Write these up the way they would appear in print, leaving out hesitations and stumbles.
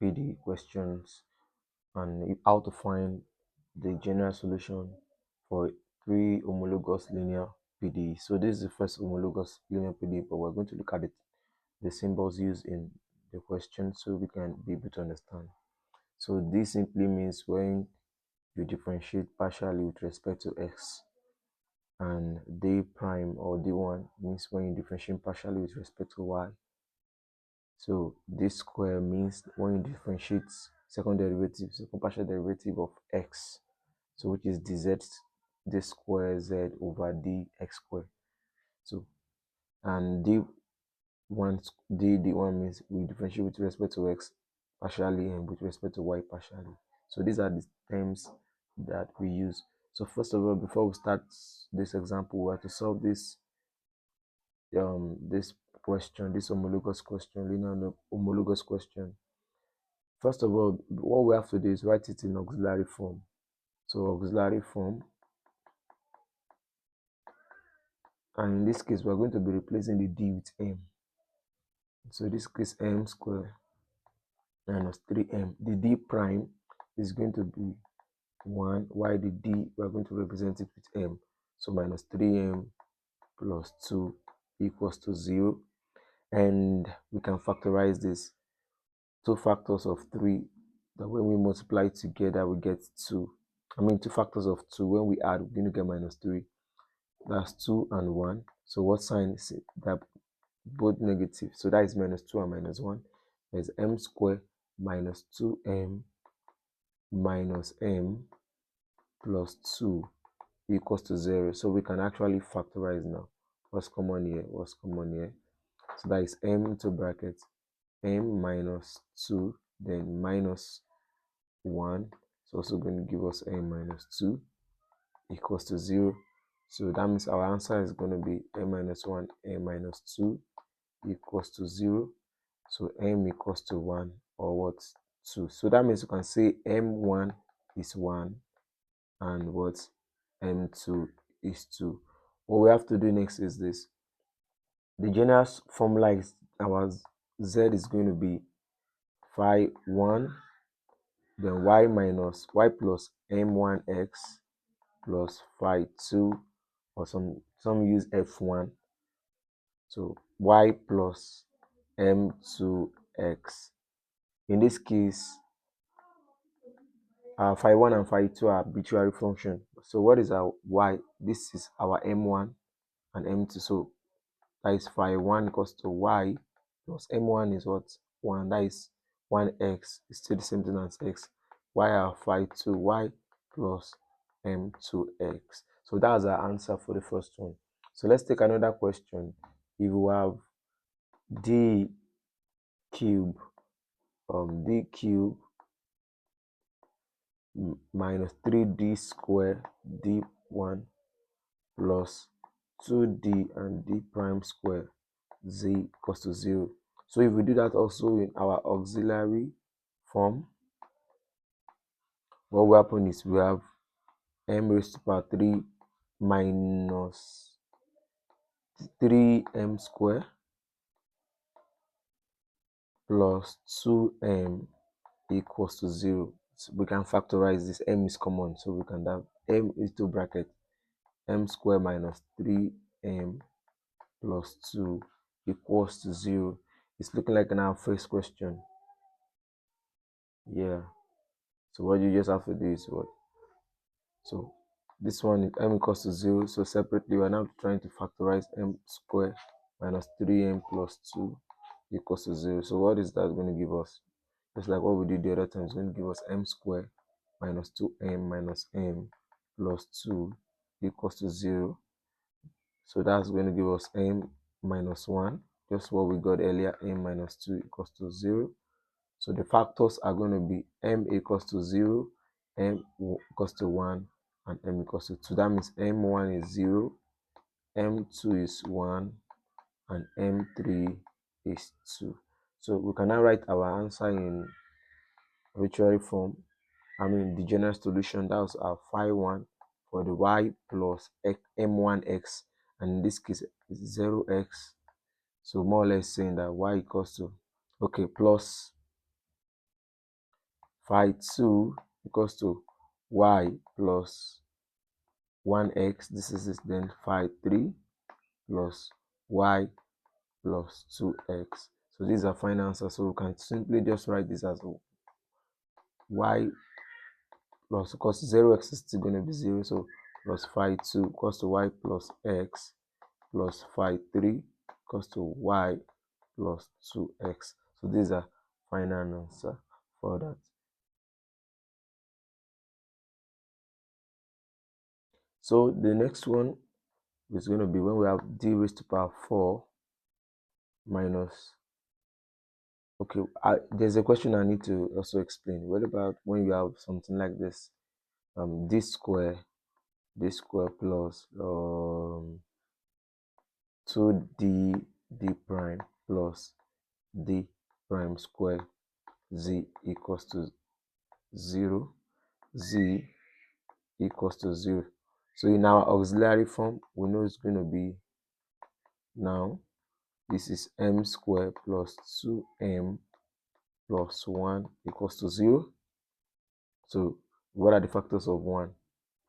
PD questions and how to find the general solution for three homologous linear PDE. So this is the first homologous linear PDE, but we're going to look at the symbols used in the question so we can be able to understand. So this simply means when you differentiate partially with respect to x, and d prime or d1 means when you differentiate partially with respect to y. So this square means when you differentiate second partial derivative of x, so which is dz d square z over dx square. So and d1 means we differentiate with respect to x partially and with respect to y partially. So these are the terms that we use. So first of all, before we start this example, we have to solve this question, this homologous question, linear homologous question. First of all, what we have to do is write it in auxiliary form. So auxiliary form, and in this case we're going to be replacing the d with m. So this case m squared minus 3m. The d prime is going to be 1, while the d we're going to represent it with m. So minus 3m plus 2 equals to 0. And we can factorize this. 2 factors of 3, that when we multiply together we get 2. 2 factors of 2, when we add we're going to get minus 3. That's 2 and 1. So what sign is it? That both negative. So that is minus 2 and minus 1. There's m squared minus 2m minus m plus 2 equals to 0. So we can actually factorize now. What's common here? What's common here? So that is m into bracket m minus 2, then minus 1. It's also going to give us m minus 2 equals to 0. So that means our answer is going to be m minus 1, m minus 2 equals to 0. So m equals to 1 or what? 2. So that means you can say m1 is 1 and what? m2 is 2. What we have to do next is this. The general formula is our z is going to be phi 1, then y plus m1x plus phi 2, or some use f1. So y plus m2x. In this case, phi 1 and phi 2 are arbitrary function. So what is our y? This is our m1 and m2. So that is phi 1 equals to y plus m1 is what? 1. That is 1x. It's still the same thing as x. Y are phi 2, y plus m2x. So that's our answer for the first one. So let's take another question. If we have d cube minus 3d square d1 plus 2d and d prime square z equals to 0. So if we do that also in our auxiliary form, what will happen is we have m raised to power 3 minus 3m square plus 2m equals to 0. So we can factorize this. M is common, so we can have m into bracket m square minus 3m plus 2 equals to 0. It's looking like in our first question. Yeah. So what you just have to do is what? So this one is m equals to 0. So separately, we're now trying to factorize m square minus 3m plus 2 equals to 0. So what is that going to give us? Just like what we did the other time, it's going to give us m square minus 2m minus m plus 2 equals to 0. So that's going to give us m minus 1, just what we got earlier, m minus 2 equals to 0. So the factors are going to be m equals to 0, m equals to 1, and m equals to 2. That means m1 is 0, m2 is 1, and m3 is 2. So we can now write our answer in arbitrary form. The general solution, that was our phi 1 for the y plus m1x, and in this case is 0x. So more or less saying that y equals to, okay, plus phi 2 equals to y plus 1x. This is it. Then phi 3 plus y plus 2x. So these are final answers. So we can simply just write this as y plus, because 0x is still going to be 0, so plus phi 2 equals to y plus x plus phi 3 equals to y plus 2x. So these are final answer for that. So the next one is going to be when we have d raised to power 4 minus, okay, there's a question I need to also explain. What about when you have something like this, d square plus 2d prime plus d prime square z equals to 0, z equals to 0. So in our auxiliary form, we know it's going to be, now this is m squared plus 2m plus 1 equals to 0. So what are the factors of 1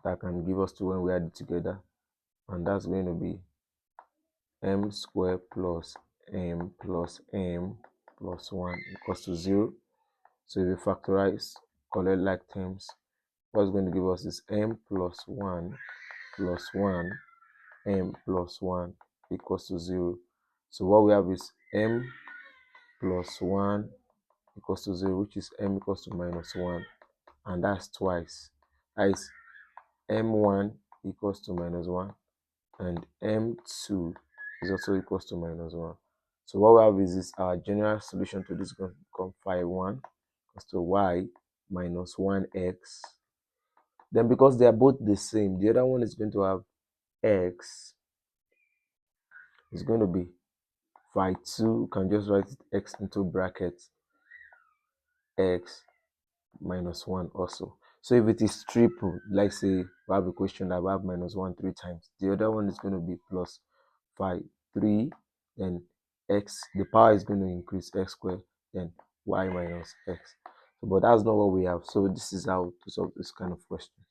that can give us 2 when we add it together? And that's going to be m squared plus m plus m plus 1 equals to 0. So if we factorize, collect like terms, what's going to give us is m plus 1 plus 1 m plus 1 equals to 0. So what we have is m plus 1 equals to 0, which is m equals to minus 1, and that's twice. That is m1 equals to minus 1, and m2 is also equals to minus 1. So what we have is this, our general solution to this is going to become phi 1 equals to y minus 1x. Then because they are both the same, the other one is going to have x is going to be phi 2. You can just write x into brackets x minus 1 also. So if it is triple, like say we have a question that we have minus 1 3 times, the other one is going to be plus phi 3, then x, the power is going to increase, x squared, then y minus x. So, but that's not what we have. So this is how to solve this kind of question.